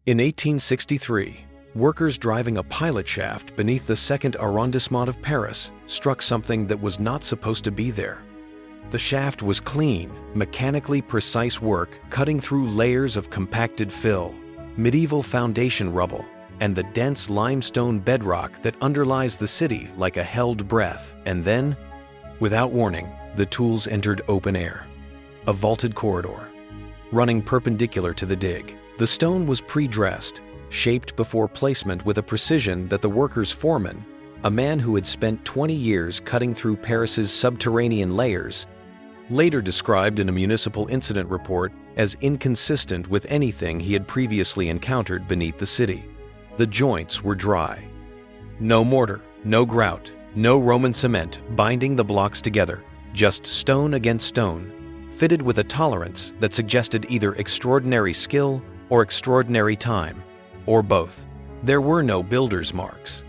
In 1863, workers driving a pilot shaft beneath the second arrondissement of Paris struck something that was not supposed to be there. The shaft was clean, mechanically precise work cutting through layers of compacted fill, medieval foundation rubble, and the dense limestone bedrock that underlies the city like a held breath. And then, without warning, the tools entered open air. A vaulted corridor, running perpendicular to the dig. The stone was pre-dressed, shaped before placement with a precision that the worker's foreman, a man who had spent 20 years cutting through Paris's subterranean layers, later described in a municipal incident report as inconsistent with anything he had previously encountered beneath the city. The joints were dry. No mortar, no grout, no Roman cement binding the blocks together, just stone against stone, fitted with a tolerance that suggested either extraordinary skill or extraordinary time, or both. There were no builder's marks.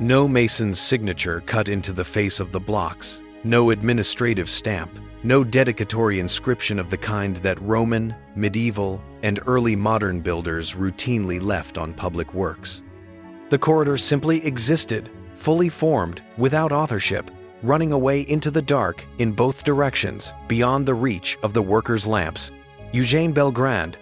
No mason's signature cut into the face of the blocks, no administrative stamp, no dedicatory inscription of the kind that Roman, medieval, and early modern builders routinely left on public works. The corridor simply existed, fully formed, without authorship, running away into the dark in both directions, beyond the reach of the workers' lamps. Eugène Belgrand,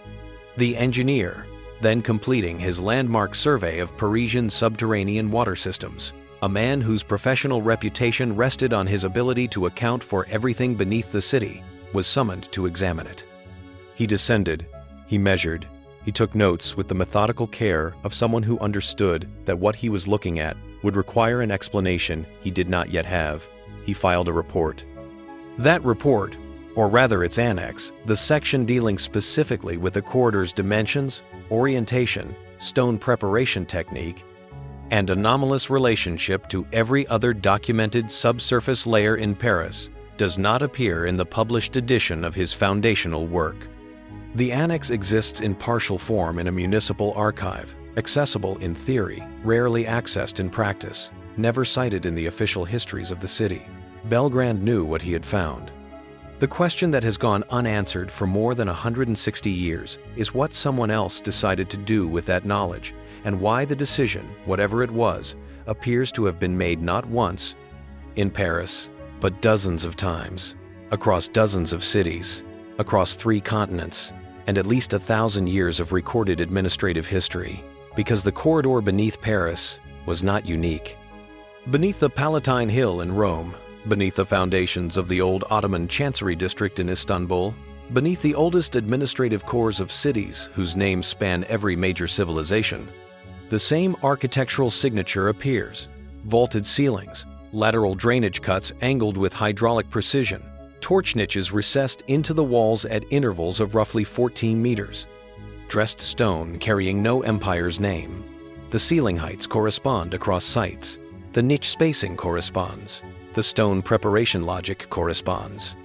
the engineer, then completing his landmark survey of Parisian subterranean water systems, a man whose professional reputation rested on his ability to account for everything beneath the city, was summoned to examine it. He descended, he measured, he took notes with the methodical care of someone who understood that what he was looking at would require an explanation he did not yet have. He filed a report. That report, or rather its annex, the section dealing specifically with the corridor's dimensions, orientation, stone preparation technique, and anomalous relationship to every other documented subsurface layer in Paris, does not appear in the published edition of his foundational work. The annex exists in partial form in a municipal archive, accessible in theory, rarely accessed in practice, never cited in the official histories of the city. Belgrand knew what he had found. The question that has gone unanswered for more than 160 years is what someone else decided to do with that knowledge, and why the decision, whatever it was, appears to have been made not once in Paris, but dozens of times, across dozens of cities, across 3 continents, and at least 1,000 years of recorded administrative history, because the corridor beneath Paris was not unique. Beneath the Palatine Hill in Rome, beneath the foundations of the old Ottoman Chancery District in Istanbul, beneath the oldest administrative cores of cities whose names span every major civilization, the same architectural signature appears: vaulted ceilings, lateral drainage cuts angled with hydraulic precision, torch niches recessed into the walls at intervals of roughly 14 meters, dressed stone carrying no empire's name. The ceiling heights correspond across sites, the niche spacing corresponds, the stone preparation logic corresponds.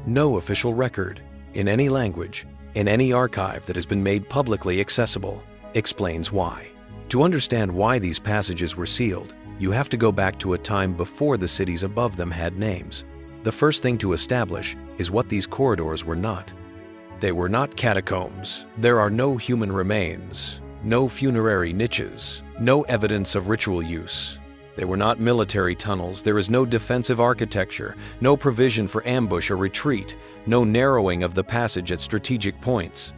No official record, in any language, in any archive that has been made publicly accessible, explains why. To understand why these passages were sealed, you have to go back to a time before the cities above them had names. The first thing to establish is what these corridors were not. They were not catacombs. There are no human remains, no funerary niches, no evidence of ritual use. They were not military tunnels. There is no defensive architecture, no provision for ambush or retreat, no narrowing of the passage at strategic points.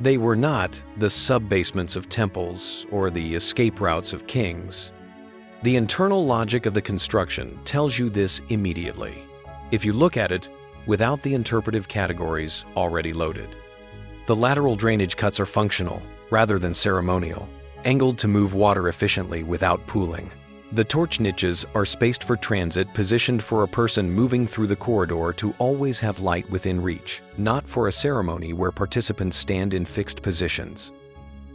They were not the sub-basements of temples or the escape routes of kings. The internal logic of the construction tells you this immediately, if you look at it without the interpretive categories already loaded. The lateral drainage cuts are functional rather than ceremonial, angled to move water efficiently without pooling. The torch niches are spaced for transit, positioned for a person moving through the corridor to always have light within reach, not for a ceremony where participants stand in fixed positions.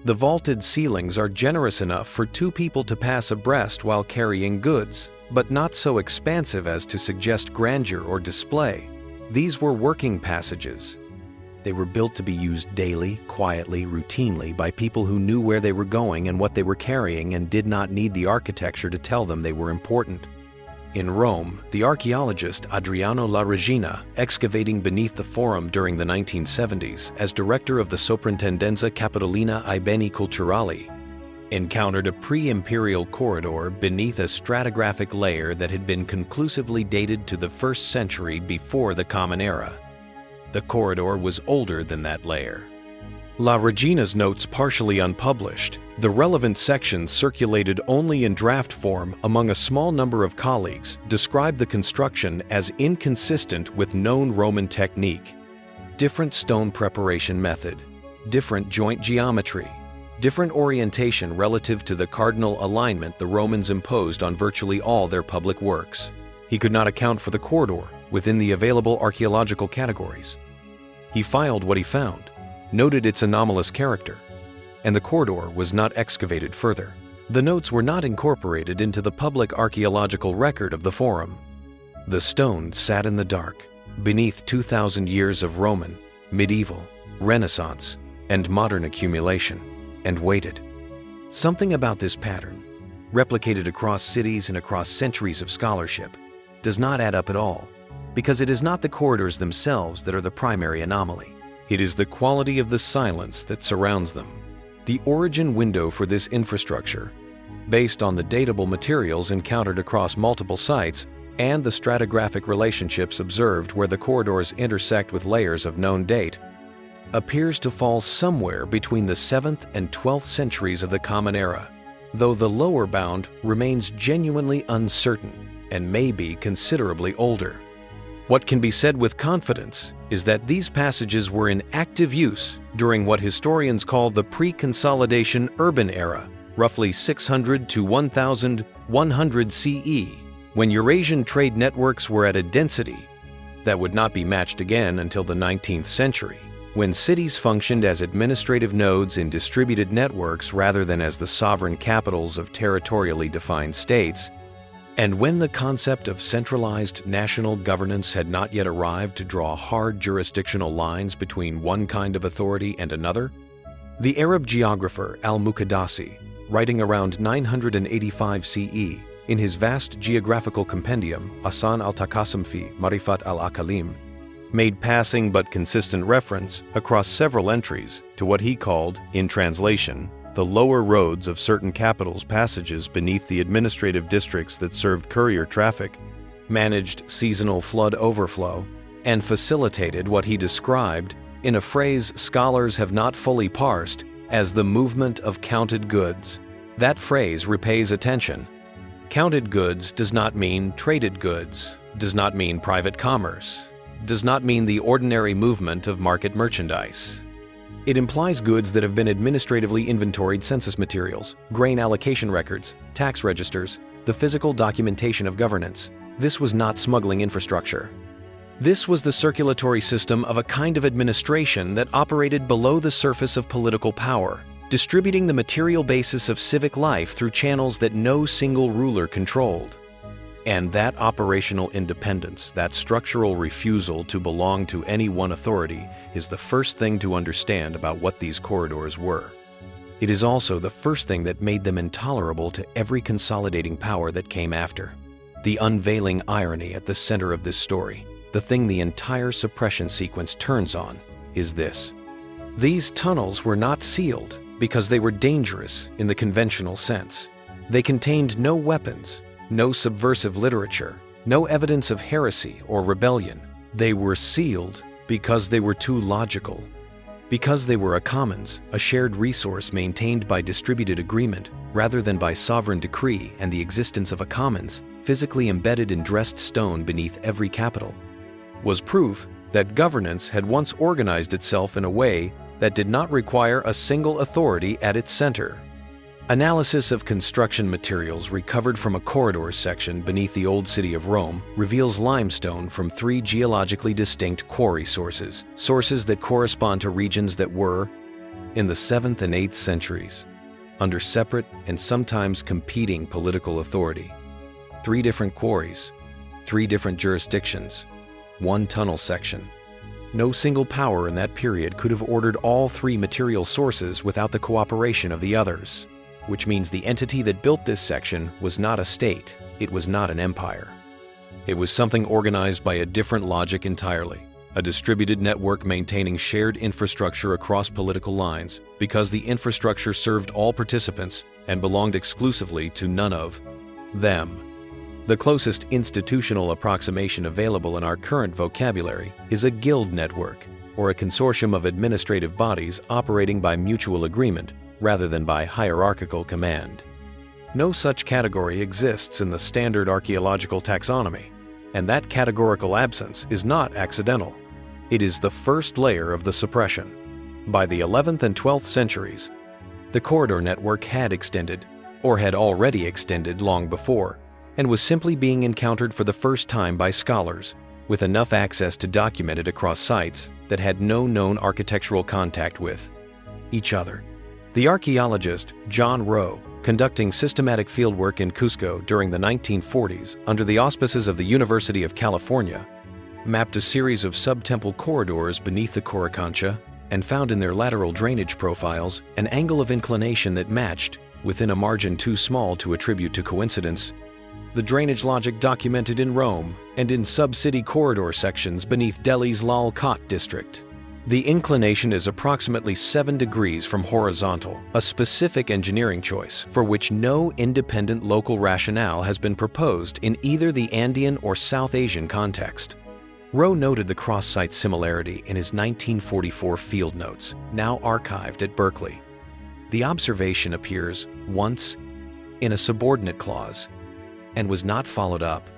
The vaulted ceilings are generous enough for 2 people to pass abreast while carrying goods, but not so expansive as to suggest grandeur or display. These were working passages. They were built to be used daily, quietly, routinely by people who knew where they were going and what they were carrying and did not need the architecture to tell them they were important. In Rome, the archaeologist Adriano La Regina, excavating beneath the Forum during the 1970s as director of the Soprintendenza Capitolina ai Beni Culturali, encountered a pre-imperial corridor beneath a stratigraphic layer that had been conclusively dated to the 1st century before the Common Era. The corridor was older than that layer. La Regina's notes partially unpublished, the relevant sections circulated only in draft form among a small number of colleagues, describe the construction as inconsistent with known Roman technique. Different stone preparation method, different joint geometry, different orientation relative to the cardinal alignment the Romans imposed on virtually all their public works. He could not account for the corridor within the available archaeological categories. He filed what he found, noted its anomalous character, and the corridor was not excavated further. The notes were not incorporated into the public archaeological record of the Forum. The stone sat in the dark, beneath 2,000 years of Roman, medieval, Renaissance, and modern accumulation, and waited. Something about this pattern, replicated across cities and across centuries of scholarship, does not add up at all, because it is not the corridors themselves that are the primary anomaly. It is the quality of the silence that surrounds them. The origin window for this infrastructure, based on the datable materials encountered across multiple sites and the stratigraphic relationships observed where the corridors intersect with layers of known date, appears to fall somewhere between the 7th and 12th centuries of the Common Era, though the lower bound remains genuinely uncertain and may be considerably older. What can be said with confidence is that these passages were in active use during what historians call the pre-consolidation urban era, roughly 600 to 1100 CE, when Eurasian trade networks were at a density that would not be matched again until the 19th century, when cities functioned as administrative nodes in distributed networks rather than as the sovereign capitals of territorially defined states, and when the concept of centralized national governance had not yet arrived to draw hard jurisdictional lines between one kind of authority and another. The Arab geographer al-Muqaddasi, writing around 985 CE, in his vast geographical compendium, Asan al-Taqasim fi Marifat al-Akalim, made passing but consistent reference across several entries to what he called, in translation, the lower roads of certain capitals' passages beneath the administrative districts that served courier traffic, managed seasonal flood overflow, and facilitated what he described, in a phrase scholars have not fully parsed, as the movement of counted goods. That phrase repays attention. Counted goods does not mean traded goods, does not mean private commerce, does not mean the ordinary movement of market merchandise. It implies goods that have been administratively inventoried census materials, grain allocation records, tax registers, the physical documentation of governance. This was not smuggling infrastructure. This was the circulatory system of a kind of administration that operated below the surface of political power, distributing the material basis of civic life through channels that no single ruler controlled. And that operational independence, that structural refusal to belong to any one authority, is the first thing to understand about what these corridors were. It is also the first thing that made them intolerable to every consolidating power that came after. The unveiling irony at the center of this story, the thing the entire suppression sequence turns on, is this. These tunnels were not sealed because they were dangerous in the conventional sense. They contained no weapons, no subversive literature, no evidence of heresy or rebellion. They were sealed because they were too logical. Because they were a commons, a shared resource maintained by distributed agreement rather than by sovereign decree, and the existence of a commons, physically embedded in dressed stone beneath every capital, was proof that governance had once organized itself in a way that did not require a single authority at its center. Analysis of construction materials recovered from a corridor section beneath the old city of Rome reveals limestone from 3 geologically distinct quarry sources that correspond to regions that were, in the 7th and 8th centuries, under separate and sometimes competing political authority. 3 different quarries, 3 different jurisdictions, 1 tunnel section. No single power in that period could have ordered all 3 material sources without the cooperation of the others, which means the entity that built this section was not a state, it was not an empire. It was something organized by a different logic entirely, a distributed network maintaining shared infrastructure across political lines because the infrastructure served all participants and belonged exclusively to none of them. The closest institutional approximation available in our current vocabulary is a guild network, or a consortium of administrative bodies operating by mutual agreement rather than by hierarchical command. No such category exists in the standard archaeological taxonomy, and that categorical absence is not accidental. It is the first layer of the suppression. By the 11th and 12th centuries, the corridor network had extended, or had already extended long before, and was simply being encountered for the first time by scholars, with enough access to document it across sites that had no known architectural contact with each other. The archaeologist John Rowe, conducting systematic fieldwork in Cusco during the 1940s under the auspices of the University of California, mapped a series of sub-temple corridors beneath the Coricancha and found in their lateral drainage profiles an angle of inclination that matched, within a margin too small to attribute to coincidence, the drainage logic documented in Rome and in sub-city corridor sections beneath Delhi's Lal Kot district. The inclination is approximately 7 degrees from horizontal, a specific engineering choice for which no independent local rationale has been proposed in either the Andean or South Asian context. Rowe noted the cross-site similarity in his 1944 field notes, now archived at Berkeley. The observation appears once in a subordinate clause and was not followed up.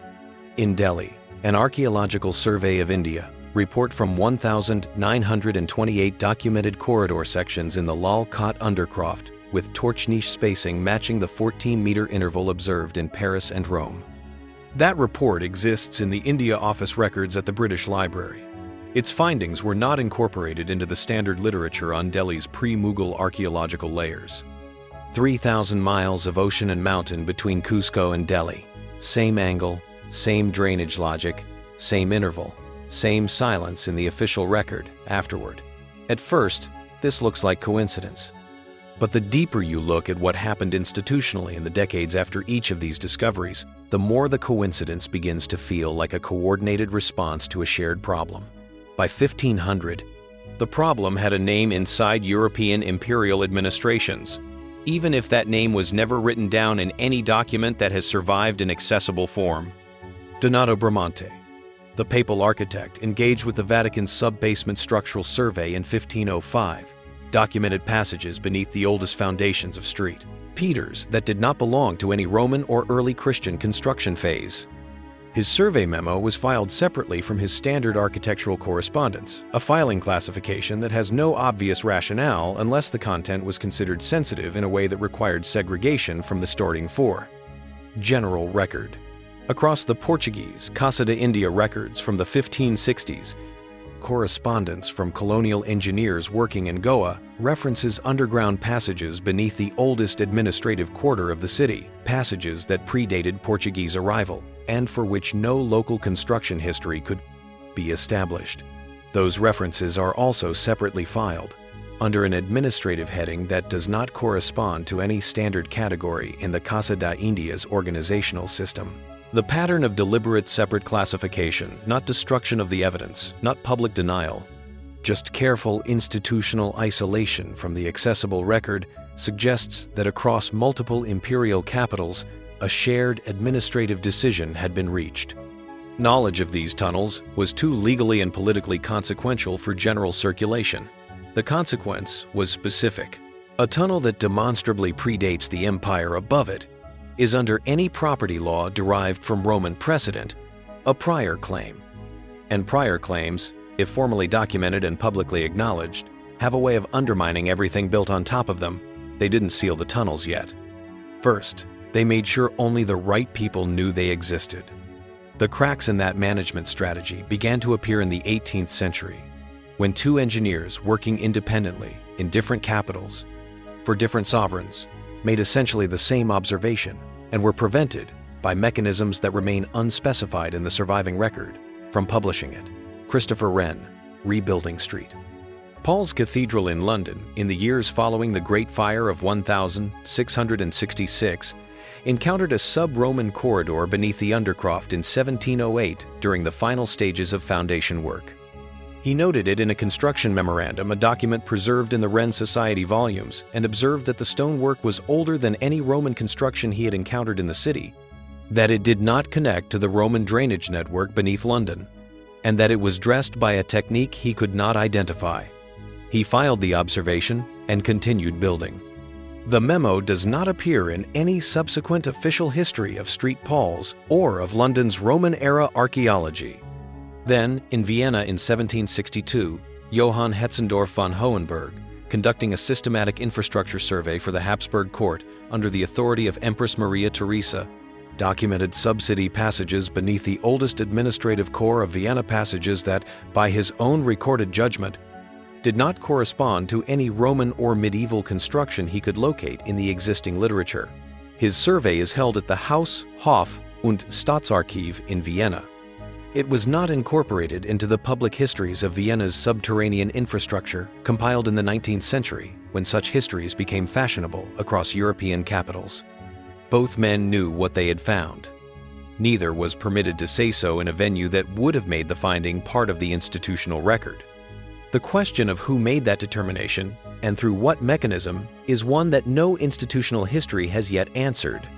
In Delhi, an archaeological survey of India report from 1,928 documented corridor sections in the Lal Kot undercroft with torch niche spacing matching the 14-meter interval observed in Paris and Rome. That report exists in the India Office records at the British Library. Its findings were not incorporated into the standard literature on Delhi's pre-Mughal archaeological layers. 3,000 miles of ocean and mountain between Cusco and Delhi. Same angle, same drainage logic, same interval, same silence in the official record, afterward. At first, this looks like coincidence. But the deeper you look at what happened institutionally in the decades after each of these discoveries, the more the coincidence begins to feel like a coordinated response to a shared problem. By 1500, the problem had a name inside European imperial administrations, even if that name was never written down in any document that has survived in accessible form. Donato Bramante, the papal architect engaged with the Vatican's sub-basement structural survey in 1505, documented passages beneath the oldest foundations of St. Peter's that did not belong to any Roman or early Christian construction phase. His survey memo was filed separately from his standard architectural correspondence, a filing classification that has no obvious rationale unless the content was considered sensitive in a way that required segregation from the starting for general record. Across the Portuguese Casa de India records from the 1560s, correspondence from colonial engineers working in Goa references underground passages beneath the oldest administrative quarter of the city, passages that predated Portuguese arrival, and for which no local construction history could be established. Those references are also separately filed, under an administrative heading that does not correspond to any standard category in the Casa de India's organizational system. The pattern of deliberate separate classification, not destruction of the evidence, not public denial, just careful institutional isolation from the accessible record, suggests that across multiple imperial capitals, a shared administrative decision had been reached. Knowledge of these tunnels was too legally and politically consequential for general circulation. The consequence was specific. A tunnel that demonstrably predates the empire above it is under any property law derived from Roman precedent, a prior claim. And prior claims, if formally documented and publicly acknowledged, have a way of undermining everything built on top of them. They didn't seal the tunnels yet. First, they made sure only the right people knew they existed. The cracks in that management strategy began to appear in the 18th century, when two engineers working independently in different capitals for different sovereigns made essentially the same observation and were prevented by mechanisms that remain unspecified in the surviving record from publishing it. Christopher Wren, Rebuilding Street. Paul's Cathedral in London, in the years following the Great Fire of 1666, encountered a sub-Roman corridor beneath the undercroft in 1708 during the final stages of foundation work. He noted it in a construction memorandum, a document preserved in the Wren Society volumes, and observed that the stonework was older than any Roman construction he had encountered in the city, that it did not connect to the Roman drainage network beneath London, and that it was dressed by a technique he could not identify. He filed the observation and continued building. The memo does not appear in any subsequent official history of St. Paul's or of London's Roman-era archaeology. Then, in Vienna in 1762, Johann Hetzendorf von Hohenberg, conducting a systematic infrastructure survey for the Habsburg court under the authority of Empress Maria Theresa, documented sub-city passages beneath the oldest administrative core of Vienna passages that, by his own recorded judgment, did not correspond to any Roman or medieval construction he could locate in the existing literature. His survey is held at the Haus-, Hof- und Staatsarchiv in Vienna. It was not incorporated into the public histories of Vienna's subterranean infrastructure compiled in the 19th century, when such histories became fashionable across European capitals. Both men knew what they had found. Neither was permitted to say so in a venue that would have made the finding part of the institutional record. The question of who made that determination and through what mechanism is one that no institutional history has yet answered.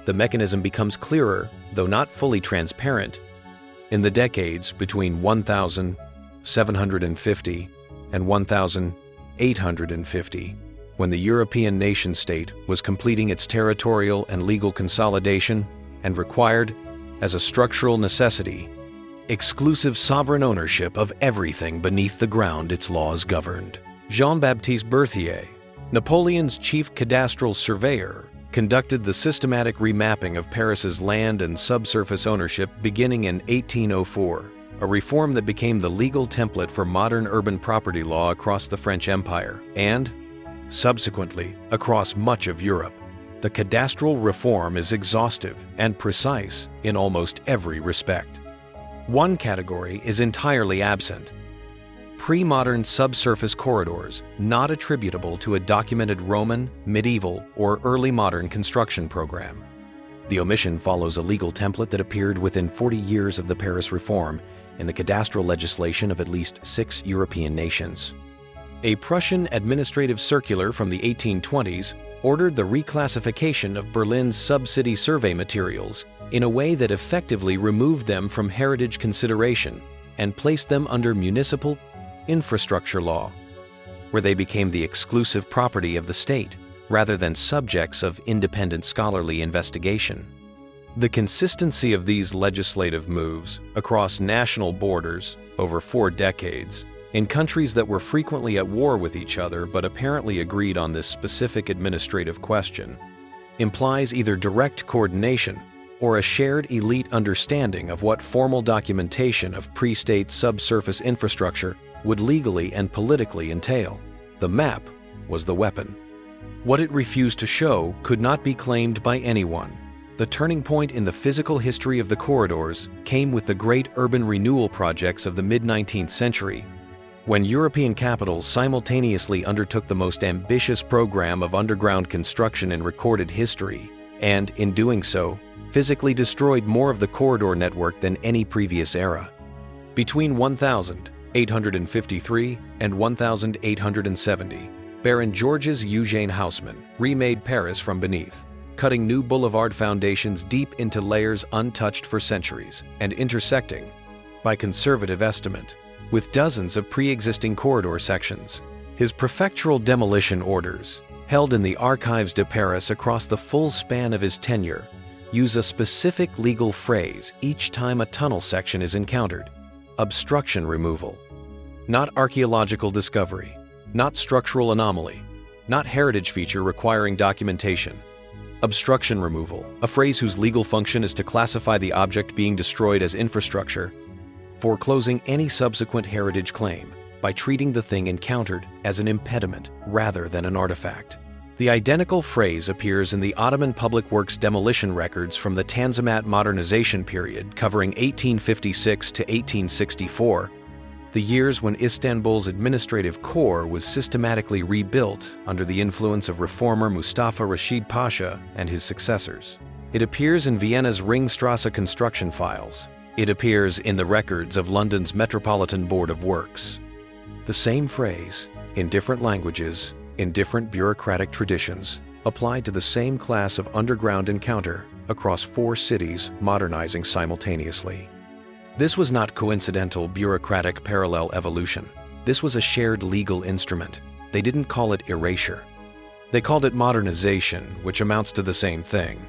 The mechanism becomes clearer, though not fully transparent, in the decades between 1750 and 1850, when the European nation-state was completing its territorial and legal consolidation and required, as a structural necessity, exclusive sovereign ownership of everything beneath the ground its laws governed. Jean-Baptiste Berthier, Napoleon's chief cadastral surveyor, conducted the systematic remapping of Paris's land and subsurface ownership beginning in 1804, a reform that became the legal template for modern urban property law across the French Empire and, subsequently, across much of Europe. The cadastral reform is exhaustive and precise in almost every respect. One category is entirely absent: pre-modern subsurface corridors not attributable to a documented Roman, medieval, or early modern construction program. The omission follows a legal template that appeared within 40 years of the Paris Reform in the cadastral legislation of at least 6 European nations. A Prussian administrative circular from the 1820s ordered the reclassification of Berlin's sub-city survey materials in a way that effectively removed them from heritage consideration and placed them under municipal infrastructure law, where they became the exclusive property of the state rather than subjects of independent scholarly investigation. The consistency of these legislative moves across national borders over 4 decades in countries that were frequently at war with each other but apparently agreed on this specific administrative question implies either direct coordination or a shared elite understanding of what formal documentation of pre-state subsurface infrastructure would legally and politically entail. The map was the weapon. What it refused to show could not be claimed by anyone. The turning point in the physical history of the corridors came with the great urban renewal projects of the mid-19th century, when European capitals simultaneously undertook the most ambitious program of underground construction in recorded history, and, in doing so, physically destroyed more of the corridor network than any previous era. Between 1853 and 1870, Baron Georges Eugène Haussmann remade Paris from beneath, cutting new boulevard foundations deep into layers untouched for centuries and intersecting, by conservative estimate, with dozens of pre-existing corridor sections. His prefectural demolition orders, held in the Archives de Paris across the full span of his tenure, use a specific legal phrase each time a tunnel section is encountered: obstruction removal. Not archaeological discovery, not structural anomaly, not heritage feature requiring documentation. Obstruction removal, a phrase whose legal function is to classify the object being destroyed as infrastructure, foreclosing any subsequent heritage claim by treating the thing encountered as an impediment rather than an artifact. The identical phrase appears in the Ottoman Public Works demolition records from the Tanzimat modernization period covering 1856 to 1864, the years when Istanbul's administrative core was systematically rebuilt under the influence of reformer Mustafa Rashid Pasha and his successors. It appears in Vienna's Ringstrasse construction files. It appears in the records of London's Metropolitan Board of Works. The same phrase, in different languages, in different bureaucratic traditions, applied to the same class of underground encounter across 4 cities modernizing simultaneously. This was not coincidental bureaucratic parallel evolution. This was a shared legal instrument. They didn't call it erasure. They called it modernization, which amounts to the same thing.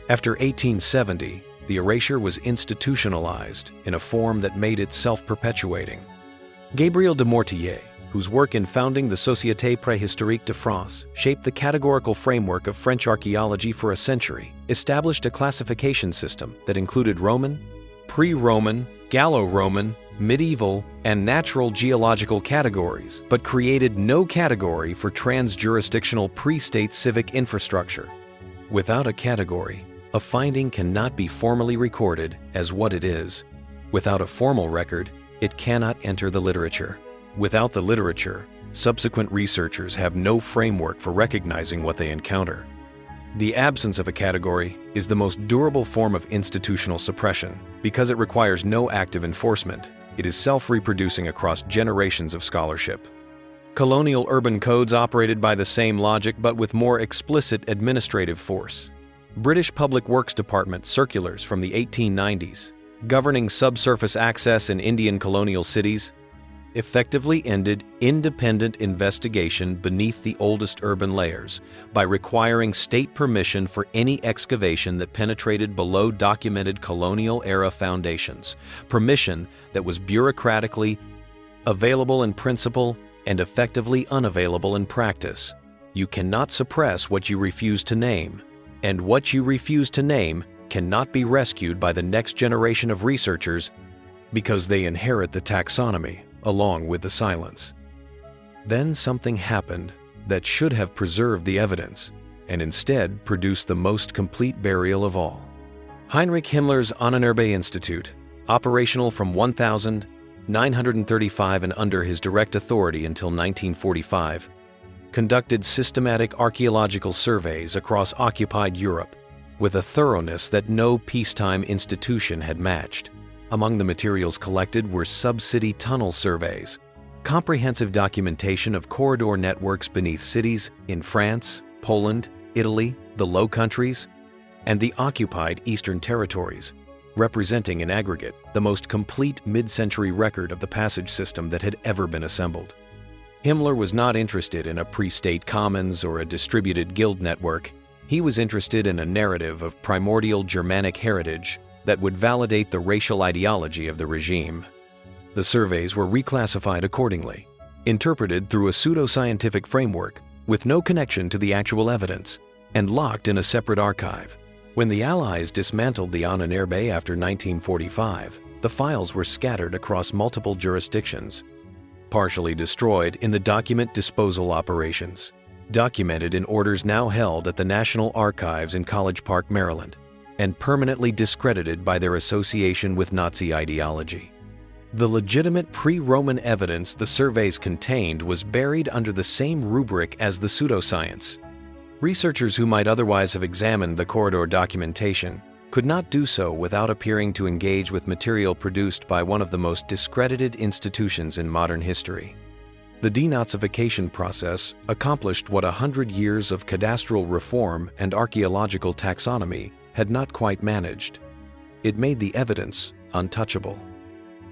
After 1870, the erasure was institutionalized in a form that made it self-perpetuating. Gabriel de Mortillet, whose work in founding the Société Préhistorique de France shaped the categorical framework of French archaeology for a century, established a classification system that included Roman, pre-Roman, Gallo-Roman, medieval, and natural geological categories, but created no category for trans-jurisdictional pre-state civic infrastructure. Without a category, a finding cannot be formally recorded as what it is. Without a formal record, it cannot enter the literature. Without the literature, subsequent researchers have no framework for recognizing what they encounter. The absence of a category is the most durable form of institutional suppression because it requires no active enforcement. It is self-reproducing across generations of scholarship. Colonial urban codes operated by the same logic but with more explicit administrative force. British Public Works Department circulars from the 1890s, governing subsurface access in Indian colonial cities, effectively ended independent investigation beneath the oldest urban layers by requiring state permission for any excavation that penetrated below documented colonial-era foundations, permission that was bureaucratically available in principle and effectively unavailable in practice. You cannot suppress what you refuse to name, and what you refuse to name cannot be rescued by the next generation of researchers because they inherit the taxonomy along with the silence. Then something happened that should have preserved the evidence and instead produced the most complete burial of all. Heinrich Himmler's Ahnenerbe Institute, operational from 1935 and under his direct authority until 1945, conducted systematic archaeological surveys across occupied Europe with a thoroughness that no peacetime institution had matched. Among the materials collected were sub-city tunnel surveys, comprehensive documentation of corridor networks beneath cities in France, Poland, Italy, the Low Countries, and the occupied Eastern Territories, representing in aggregate the most complete mid-century record of the passage system that had ever been assembled. Himmler was not interested in a pre-state commons or a distributed guild network. He was interested in a narrative of primordial Germanic heritage that would validate the racial ideology of the regime. The surveys were reclassified accordingly, interpreted through a pseudo-scientific framework with no connection to the actual evidence, and locked in a separate archive. When the Allies dismantled the Ahnenerbe after 1945, the files were scattered across multiple jurisdictions, partially destroyed in the document disposal operations, documented in orders now held at the National Archives in College Park, Maryland, and permanently discredited by their association with Nazi ideology. The legitimate pre-Roman evidence the surveys contained was buried under the same rubric as the pseudoscience. Researchers who might otherwise have examined the corridor documentation could not do so without appearing to engage with material produced by one of the most discredited institutions in modern history. The denazification process accomplished what 100 years of cadastral reform and archaeological taxonomy had not quite managed. It made the evidence untouchable.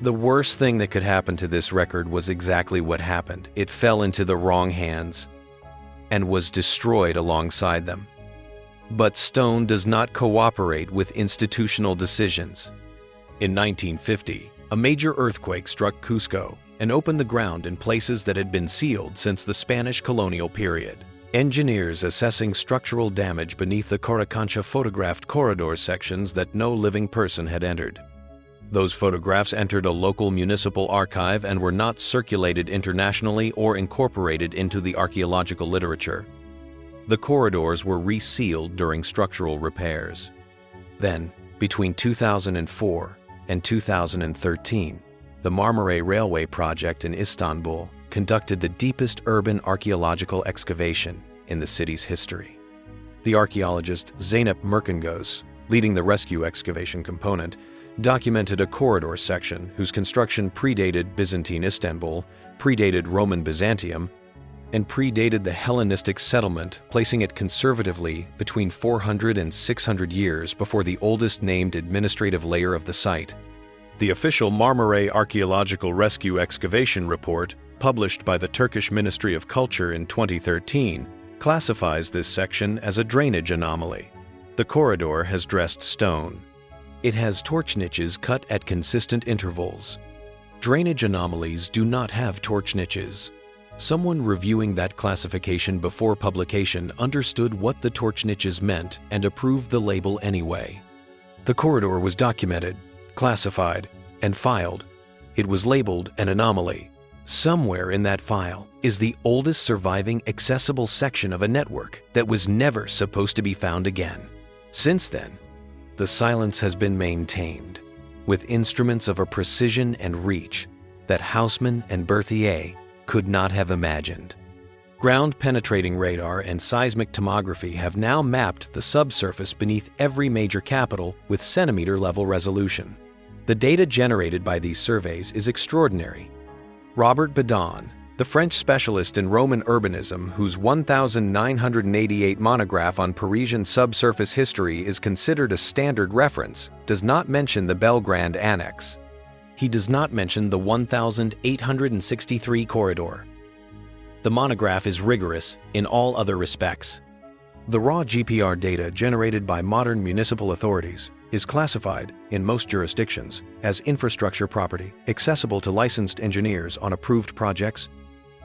The worst thing that could happen to this record was exactly what happened. It fell into the wrong hands and was destroyed alongside them. But stone does not cooperate with institutional decisions. In 1950, a major earthquake struck Cusco and opened the ground in places that had been sealed since the Spanish colonial period. Engineers assessing structural damage beneath the Coricancha photographed corridor sections that no living person had entered. Those photographs entered a local municipal archive and were not circulated internationally or incorporated into the archaeological literature. The corridors were resealed during structural repairs. Then, between 2004 and 2013, the Marmara Railway project in Istanbul conducted the deepest urban archaeological excavation in the city's history. The archaeologist Zeynep Merkingöz, leading the rescue excavation component, documented a corridor section whose construction predated Byzantine Istanbul, predated Roman Byzantium, and predated the Hellenistic settlement, placing it conservatively between 400 and 600 years before the oldest named administrative layer of the site. The official Marmara Archaeological Rescue Excavation Report, published by the Turkish Ministry of Culture in 2013, classifies this section as a drainage anomaly. The corridor has dressed stone. It has torch niches cut at consistent intervals. Drainage anomalies do not have torch niches. Someone reviewing that classification before publication understood what the torch niches meant and approved the label anyway. The corridor was documented, classified, and filed. It was labeled an anomaly. Somewhere in that file is the oldest surviving accessible section of a network that was never supposed to be found again. Since then, the silence has been maintained, with instruments of a precision and reach that Haussmann and Berthier could not have imagined. Ground-penetrating radar and seismic tomography have now mapped the subsurface beneath every major capital with centimeter-level resolution. The data generated by these surveys is extraordinary. Robert Bedon, the French specialist in Roman urbanism whose 1988 monograph on Parisian subsurface history is considered a standard reference, does not mention the Belgrande Annex. He does not mention the 1863 corridor. The monograph is rigorous in all other respects. The raw GPR data generated by modern municipal authorities is classified, in most jurisdictions, as infrastructure property, accessible to licensed engineers on approved projects,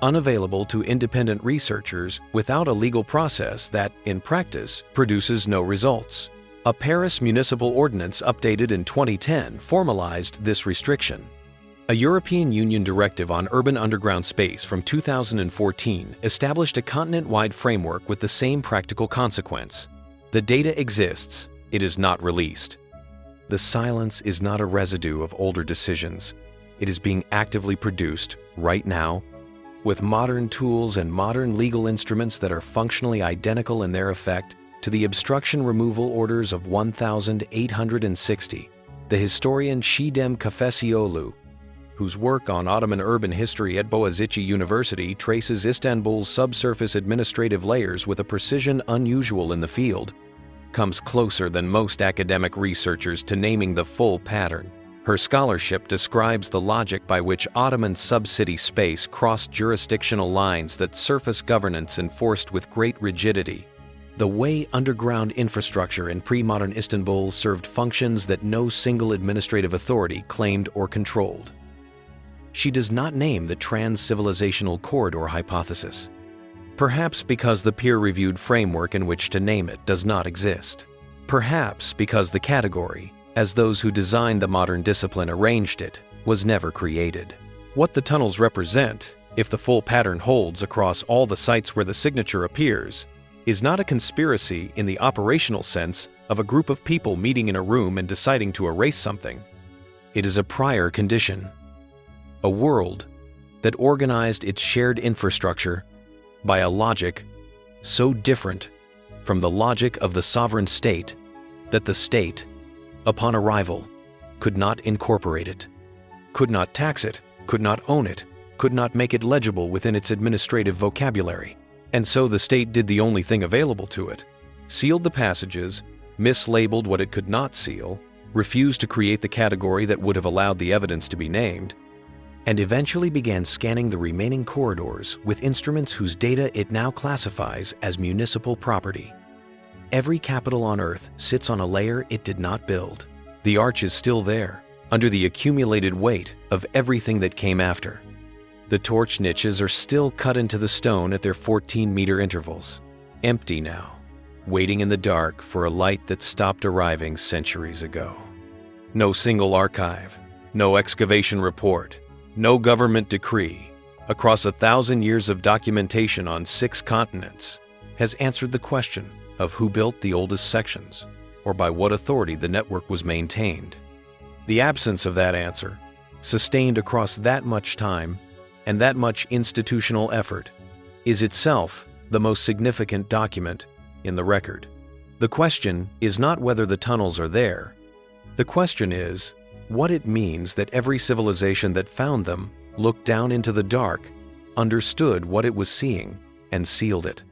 unavailable to independent researchers without a legal process that, in practice, produces no results. A Paris municipal ordinance updated in 2010 formalized this restriction. A European Union directive on urban underground space from 2014 established a continent-wide framework with the same practical consequence. The data exists, it is not released. The silence is not a residue of older decisions. It is being actively produced right now, with modern tools and modern legal instruments that are functionally identical in their effect to the obstruction removal orders of 1860. The historian Çiğdem Kafesioğlu, whose work on Ottoman urban history at Boğaziçi University traces Istanbul's subsurface administrative layers with a precision unusual in the field, comes closer than most academic researchers to naming the full pattern. Her scholarship describes the logic by which Ottoman sub-city space crossed jurisdictional lines that surface governance enforced with great rigidity. The way underground infrastructure in pre-modern Istanbul served functions that no single administrative authority claimed or controlled. She does not name the trans-civilizational corridor hypothesis, perhaps because the peer-reviewed framework in which to name it does not exist. Perhaps because the category, as those who designed the modern discipline arranged it, was never created. What the tunnels represent, if the full pattern holds across all the sites where the signature appears, is not a conspiracy in the operational sense of a group of people meeting in a room and deciding to erase something. It is a prior condition, a world that organized its shared infrastructure by a logic so different from the logic of the sovereign state that the state, upon arrival, could not incorporate it, could not tax it, could not own it, could not make it legible within its administrative vocabulary. And so the state did the only thing available to it, sealed the passages, mislabeled what it could not seal, refused to create the category that would have allowed the evidence to be named, and eventually began scanning the remaining corridors with instruments whose data it now classifies as municipal property. Every capital on Earth sits on a layer it did not build. The arch is still there, under the accumulated weight of everything that came after. The torch niches are still cut into the stone at their 14-meter intervals, empty now, waiting in the dark for a light that stopped arriving centuries ago. No single archive, no excavation report, no government decree, across 1,000 years of documentation on 6 continents, has answered the question of who built the oldest sections, or by what authority the network was maintained. The absence of that answer sustained across that much time and that much institutional effort, is itself the most significant document in the record. The question is not whether the tunnels are there. The question is what it means that every civilization that found them looked down into the dark, understood what it was seeing, and sealed it.